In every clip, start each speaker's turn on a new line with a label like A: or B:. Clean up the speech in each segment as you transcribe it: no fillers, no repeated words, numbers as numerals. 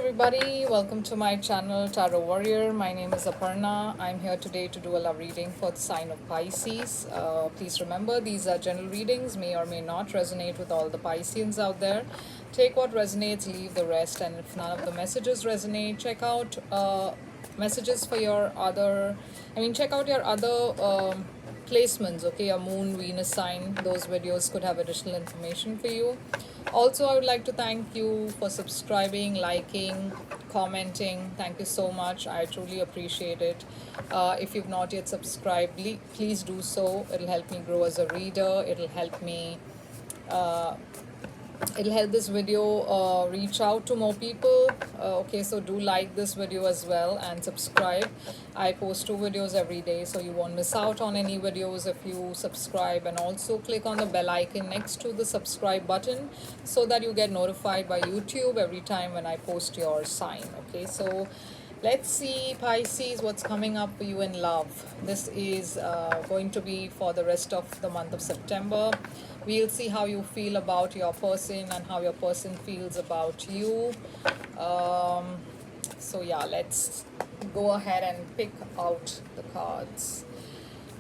A: everybody, welcome to my channel Tarot Warrior. My name is Aparna. I'm here today to do a love reading for the sign of Pisces. Please remember, these are general readings, may or may not resonate with all the Pisceans out there. Take what resonates, leave the rest, and if none of the messages resonate, check out messages for your other, check out your other placements, okay, your moon, Venus sign. Those videos could have additional information for you. Also, I would like to thank you for subscribing, liking, commenting. Thank you so much. I truly appreciate it. If you've not yet subscribed, please do so. It'll help me grow as a reader. It'll help this video reach out to more people. Okay, so do like this video as well and subscribe. I post 2 videos every day, so you won't miss out on any videos if you subscribe. And also click on the bell icon next to the subscribe button so that you get notified by YouTube every time when I post your sign. Okay, so let's see, Pisces, what's coming up for you in love. This is going to be for the rest of the month of September. We'll see how you feel about your person and how your person feels about you. So yeah, let's go ahead and pick out the cards.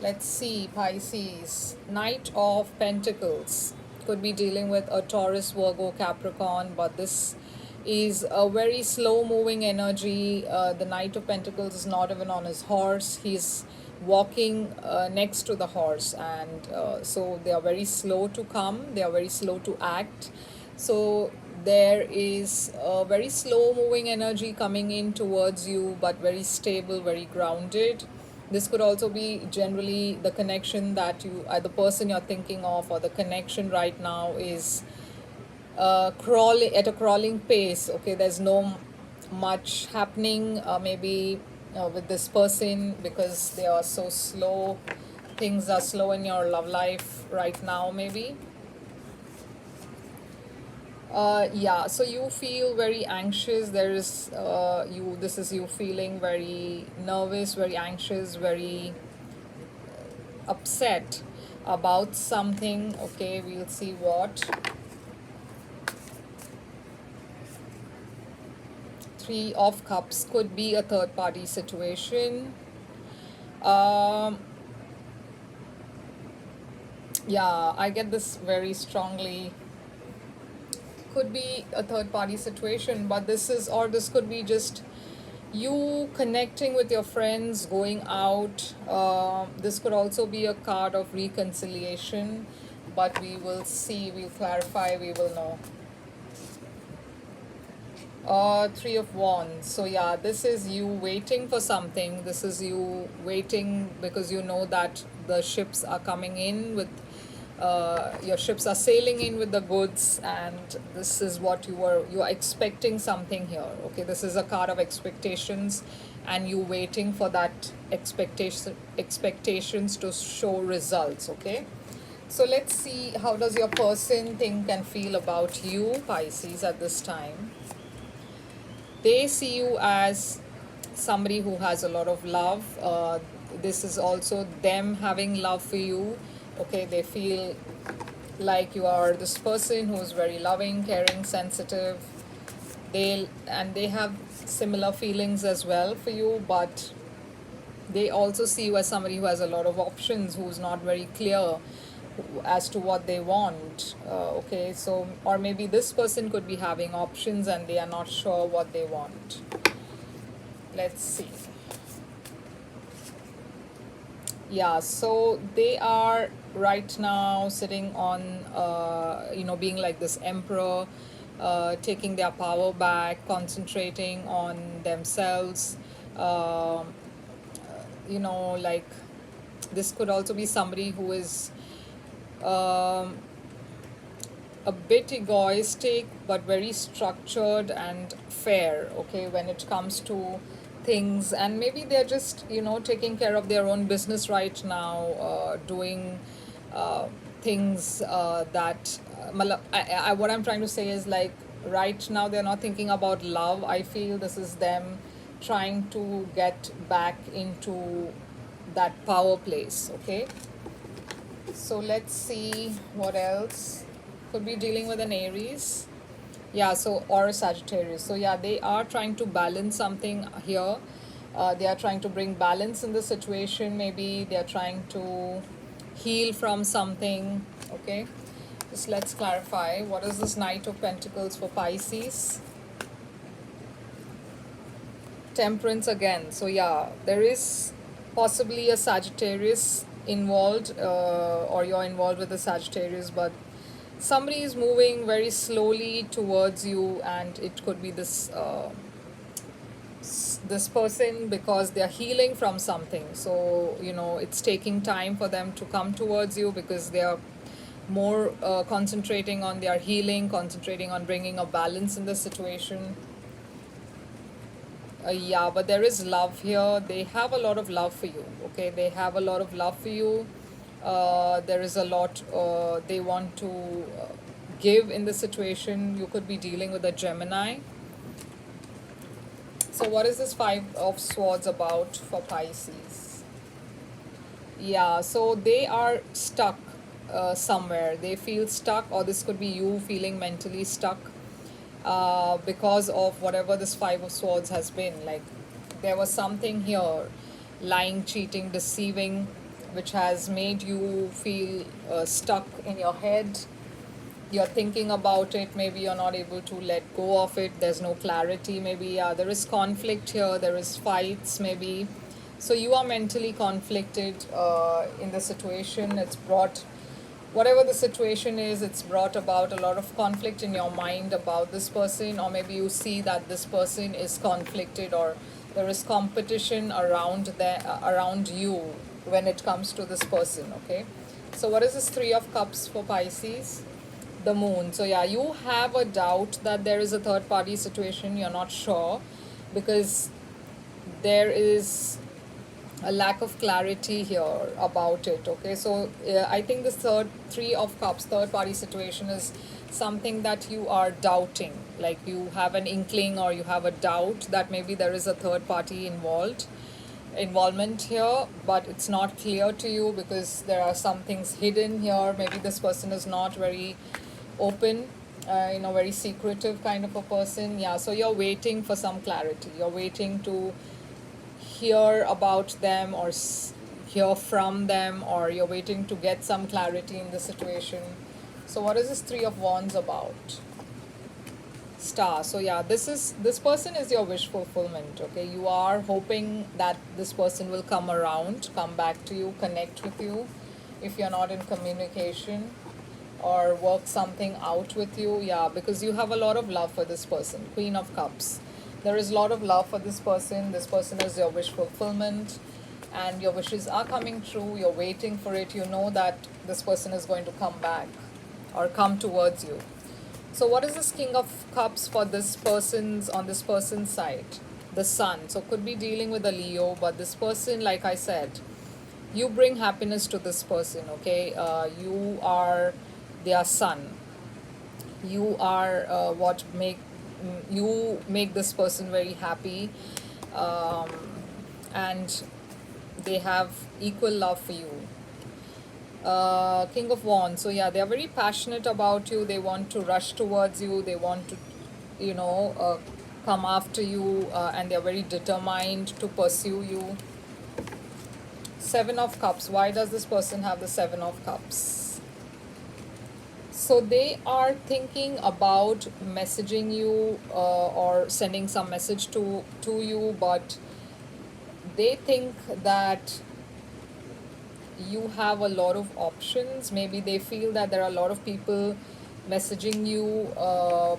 A: Let's see, Pisces. Knight of Pentacles. Could be dealing with a Taurus, Virgo, Capricorn, but this is a very slow moving energy. The Knight of Pentacles is not even on his horse. He's walking next to the horse, and so they are very slow to come, they are very slow to act. So there is a very slow moving energy coming in towards you, but very stable, very grounded. This could also be generally the connection that you, the person you're thinking of, or the connection right now is crawling at a crawling pace. Okay, there's no much happening maybe with this person because they are so slow. Things are slow in your love life right now, maybe. Yeah, so you feel very anxious. There is this is you feeling very nervous, very anxious, very upset about something. Okay, we'll see what. Three of Cups could be a third party situation. Yeah, I get this very strongly. Could be a third party situation, but this could be just you connecting with your friends, going out. This could also be a card of reconciliation, but we will see, we'll clarify, we will know. Three of Wands. So yeah, this is you waiting for something. This is you waiting because you know that the ships are coming in with your ships are sailing in with the goods, and this is what you are expecting something here. Okay, this is a card of expectations, and you waiting for that expectations to show results. Okay, so let's see, how does your person think and feel about you, Pisces, at this time. They see you as somebody who has a lot of love. This is also them having love for you. Okay, they feel like you are this person who is very loving, caring, sensitive. They have similar feelings as well for you, but they also see you as somebody who has a lot of options, who's not very clear as to what they want. Okay, so, or maybe this person could be having options and they are not sure what they want. Let's see. Yeah, so they are right now sitting on being like this emperor, taking their power back, concentrating on themselves. Like, this could also be somebody who is a bit egoistic but very structured and fair, okay, when it comes to things. And maybe they're just taking care of their own business right now, doing things that what I'm trying to say is, like, right now they're not thinking about love. I feel this is them trying to get back into that power place. Okay, so let's see what else. Could be dealing with an Aries. Yeah, so or a Sagittarius. So yeah, they are trying to balance something here. They are trying to bring balance in the situation. Maybe they are trying to heal from something. Okay, just let's clarify. What is this Knight of Pentacles for Pisces? Temperance again. So yeah, there is possibly a Sagittarius involved, or you're involved with the Sagittarius, but somebody is moving very slowly towards you, and it could be this person, because they're healing from something. So it's taking time for them to come towards you, because they are more concentrating on their healing, concentrating on bringing a balance in the situation. Yeah, but there is love here. They have a lot of love for you. Okay, they have a lot of love for you. There is a lot they want to give in the situation. You could be dealing with a Gemini. So, what is this Five of Swords about for Pisces? Yeah, so they are stuck somewhere. They feel stuck, or this could be you feeling mentally stuck because of whatever this Five of Swords has been. Like, there was something here, lying, cheating, deceiving, which has made you feel stuck in your head. You're thinking about it, maybe you're not able to let go of it, there's no clarity, maybe. Yeah, there is conflict here, there is fights, maybe. So you are mentally conflicted in the situation. It's brought, whatever the situation is, it's brought about a lot of conflict in your mind about this person, or maybe you see that this person is conflicted, or there is competition around you when it comes to this person. Okay, so what is this Three of Cups for Pisces? The Moon. So yeah, you have a doubt that there is a third party situation. You're not sure, because there is a lack of clarity here about it. Okay, so I think this Three of Cups, third party situation, is something that you are doubting. Like, you have an inkling, or you have a doubt that maybe there is a third party involvement here, but it's not clear to you, because there are some things hidden here. Maybe this person is not very open, very secretive kind of a person. Yeah, so you're waiting for some clarity. You're waiting to hear about them, or hear from them, or you're waiting to get some clarity in the situation. So what is this Three of Wands about? Star. So yeah, this person is your wish fulfillment. Okay, you are hoping that this person will come around, come back to you, connect with you, if you're not in communication, or work something out with you. Yeah, because you have a lot of love for this person. Queen of Cups. There is a lot of love for this person. This person is your wish fulfillment, and your wishes are coming true. You're waiting for it. You know that this person is going to come back, or come towards you. So what is this King of Cups for this person's, on this person's side? The Sun. So could be dealing with a Leo, but this person, like I said, you bring happiness to this person. Okay, you are their sun. You are what make you make this person very happy, um, and they have equal love for you. King of Wands. So yeah, they are very passionate about you. They want to rush towards you. They want to, come after you, and they are very determined to pursue you. Seven of Cups. Why does this person have the Seven of Cups? So they are thinking about messaging you, or sending some message to you, but they think that you have a lot of options. Maybe they feel that there are a lot of people messaging you,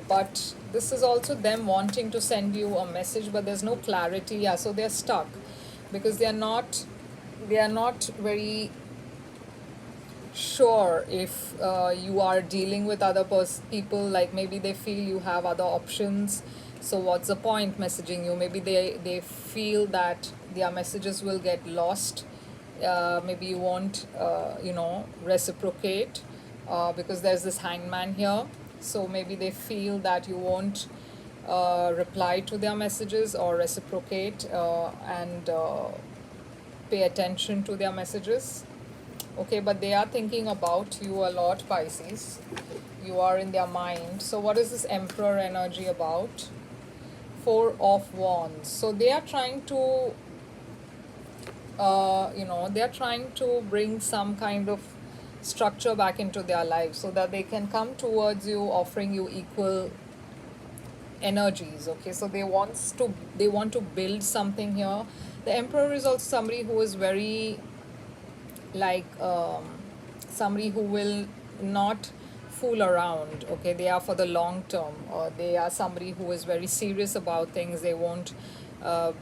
A: but this is also them wanting to send you a message, but there's no clarity. Yeah, so they're stuck, because they are not very sure if you are dealing with other people. Like, maybe they feel you have other options, so what's the point messaging you? Maybe they feel that their messages will get lost. Maybe you won't reciprocate, because there's this Hangman here. So maybe they feel that you won't reply to their messages, or reciprocate, and pay attention to their messages. Okay, but they are thinking about you a lot, Pisces. You are in their mind. So what is this Emperor energy about? Four of Wands. So they are trying to they're trying to bring some kind of structure back into their life so that they can come towards you offering you equal energies. Okay, so they want to build something here. The Emperor is also somebody who is very like somebody who will not fool around. Okay, they are for the long term, or they are somebody who is very serious about things. They won't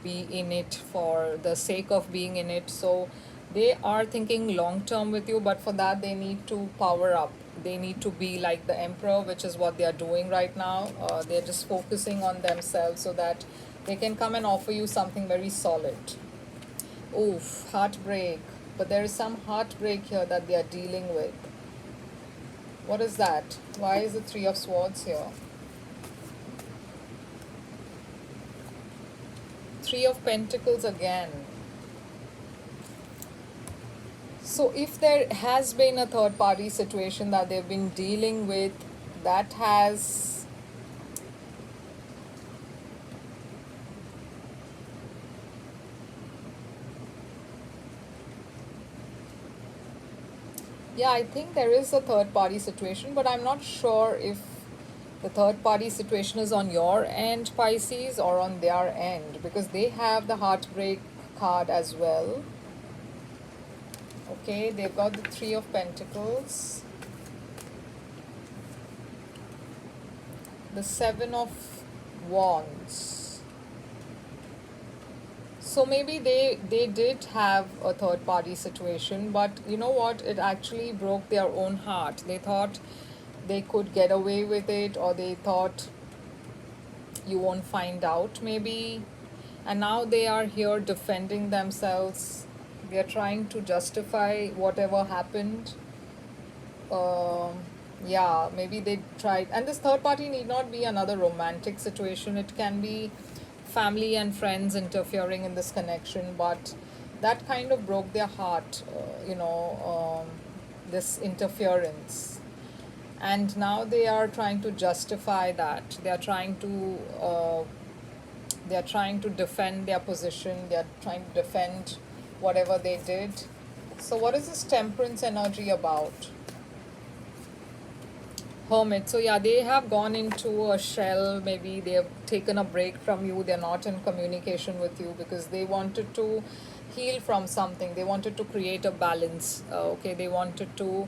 A: be in it for the sake of being in it. So they are thinking long term with you, but for that they need to power up. They need to be like the Emperor, which is what they are doing right now. They're just focusing on themselves so that they can come and offer you something very solid. Oof, heartbreak. But there is some heartbreak here that they are dealing with. What is that? Why is the Three of Swords here? Three of Pentacles again. So if there has been a third party situation that they've been dealing with, that has yeah, I think there is a third party situation, but I'm not sure if the third party situation is on your end, Pisces, or on their end, because they have the heartbreak card as well. Okay, they've got the Three of Pentacles, the Seven of Wands. So maybe they did have a third party situation, but you know what? It actually broke their own heart. They thought they could get away with it, or they thought you won't find out, maybe. And now they are here defending themselves. They are trying to justify whatever happened. Yeah, maybe they tried. And this third party need not be another romantic situation, it can be family and friends interfering in this connection, but that kind of broke their heart, this interference. And now they are trying to justify that. They are trying to defend their position. They are trying to defend whatever they did. So what is this Temperance energy about? Hermit. So yeah, they have gone into a shell. Maybe they have taken a break from you. They're not in communication with you because they wanted to heal from something. They wanted to create a balance. Okay, they wanted to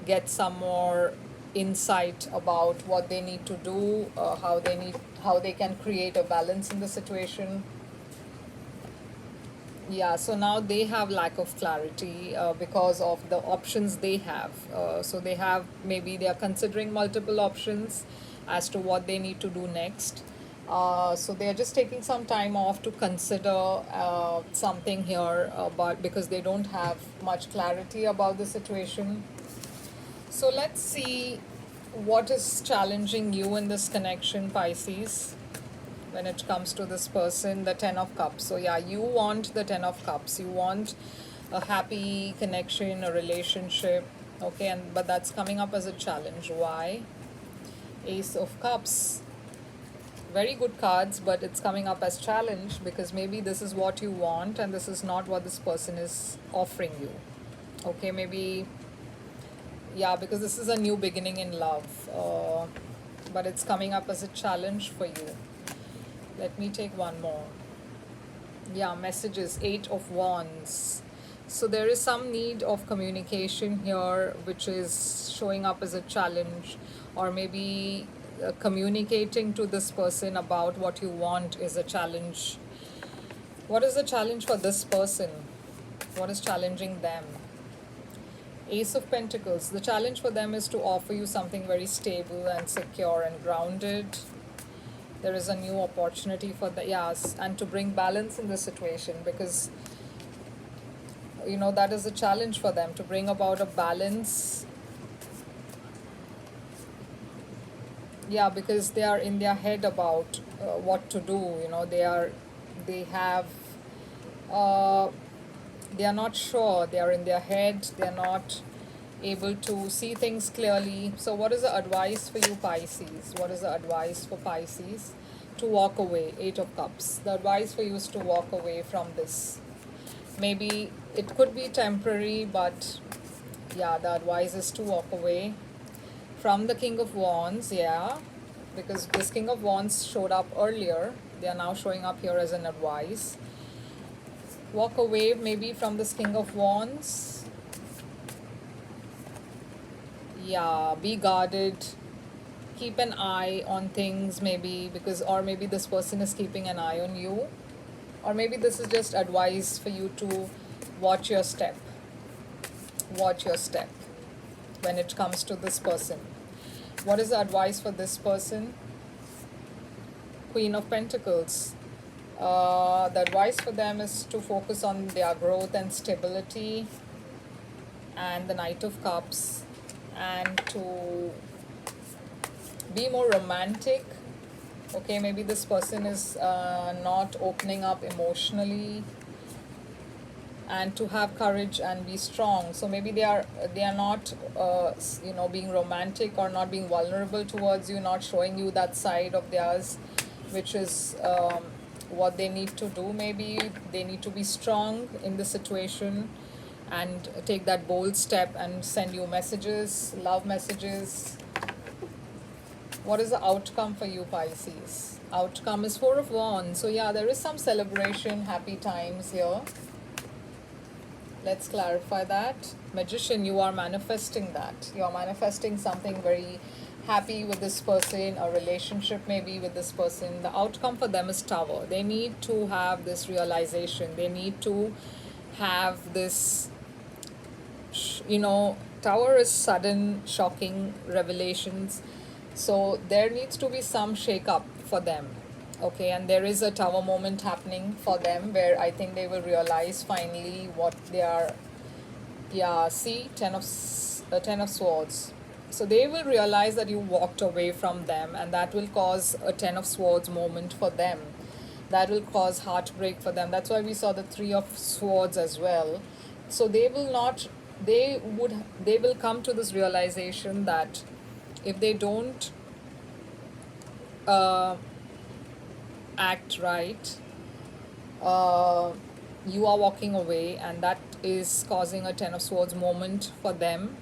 A: get some more insight about what they need to do, how they can create a balance in the situation. Yeah, so now they have lack of clarity because of the options they have. So they have, maybe they are considering multiple options as to what they need to do next. So they are just taking some time off to consider something here, but because they don't have much clarity about the situation. So let's see what is challenging you in this connection, Pisces, when it comes to this person, the Ten of Cups. So yeah, you want the Ten of Cups. You want a happy connection, a relationship. Okay, and but that's coming up as a challenge. Why? Ace of Cups. Very good cards, but it's coming up as challenge because maybe this is what you want and this is not what this person is offering you. Okay, maybe, yeah, because this is a new beginning in love, but it's coming up as a challenge for you. Let me take one more. Yeah, messages. Eight of Wands. So there is some need of communication here, which is showing up as a challenge, or maybe communicating to this person about what you want is a challenge. What is the challenge for this person? What is challenging them? Ace of Pentacles. The challenge for them is to offer you something very stable and secure and grounded. There is a new opportunity for the, yes, and to bring balance in the situation, because that is a challenge for them, to bring about a balance. Yeah, because they are in their head about what to do. They have They are not sure, they are in their head, they are not able to see things clearly. So what is the advice for you, Pisces? What is the advice for Pisces? To walk away. 8 of Cups. The advice for you is to walk away from this. Maybe it could be temporary, but yeah, the advice is to walk away from the King of Wands. Yeah, because this King of Wands showed up earlier, they are now showing up here as an advice. Walk away maybe from this King of Wands. Yeah, be guarded, keep an eye on things, maybe, because, or maybe this person is keeping an eye on you, or maybe this is just advice for you to watch your step. Watch your step when it comes to this person. What is the advice for this person? Queen of Pentacles. The advice for them is to focus on their growth and stability. And the Knight of Cups. And to be more romantic. Okay, maybe this person is not opening up emotionally, and to have courage and be strong. So maybe they are not being romantic or not being vulnerable towards you, not showing you that side of theirs, which is what they need to do. Maybe they need to be strong in the situation and take that bold step and send you messages, love messages. What is the outcome for you, Pisces? Outcome is 4 of Wands. So yeah, there is some celebration, happy times here. Let's clarify that. Magician, you are manifesting that. You are manifesting something very happy with this person, a relationship maybe with this person. The outcome for them is Tower. They need to have this realization. They need to have this, Tower is sudden, shocking revelations. So there needs to be some shake up for them. Okay, and there is a Tower moment happening for them where I think they will realize finally what they are. Yeah, see, Ten of Swords. So they will realize that you walked away from them, and that will cause a Ten of Swords moment for them. That will cause heartbreak for them. That's why we saw the 3 of Swords as well. So they will come to this realization that if they don't act right, you are walking away, and that is causing a Ten of Swords moment for them,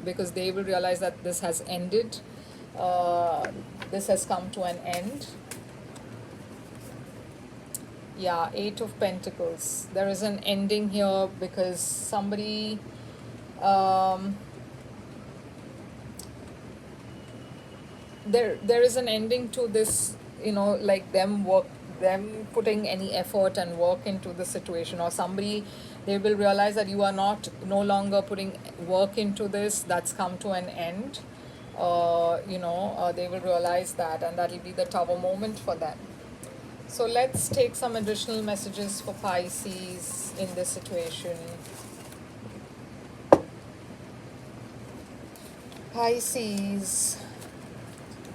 A: because they will realize that this has ended, this has come to an end. Yeah, 8 of Pentacles. There is an ending here because somebody there is an ending to this, like them putting any effort and work into the situation, or somebody, they will realize that you are no longer putting work into this. That's come to an end. They will realize that, and that will be the Tower moment for them. So let's take some additional messages for Pisces in this situation. Pisces,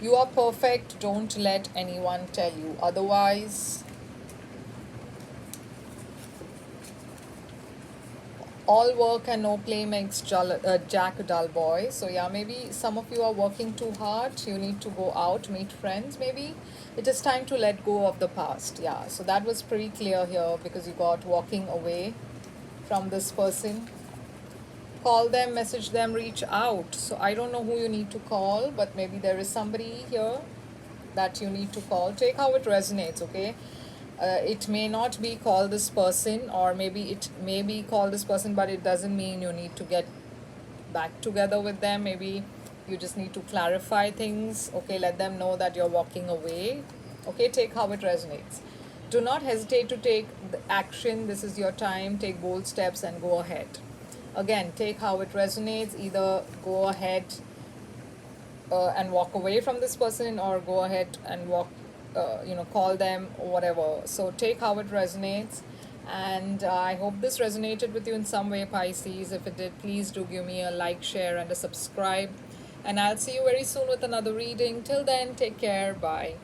A: you are perfect. Don't let anyone tell you otherwise. All work and no play makes Jack a dull boy. So yeah, maybe some of you are working too hard. You need to go out, meet friends. Maybe it is time to let go of the past. Yeah, so that was pretty clear here because you got walking away from this person. Call them, message them, reach out. So I don't know who you need to call, but maybe there is somebody here that you need to call. Take how it resonates, okay? It may not be call this person, or maybe it may be call this person, but it doesn't mean you need to get back together with them. Maybe you just need to clarify things, okay? Let them know that you're walking away, okay? Take how it resonates. Do not hesitate to take the action. This is your time. Take bold steps and go ahead. Again, take how it resonates. Either go ahead and walk away from this person, or go ahead and call them or whatever. So take how it resonates. And I hope this resonated with you in some way, Pisces. If it did, please do give me a like, share, and a subscribe. And I'll see you very soon with another reading. Till then, take care. Bye.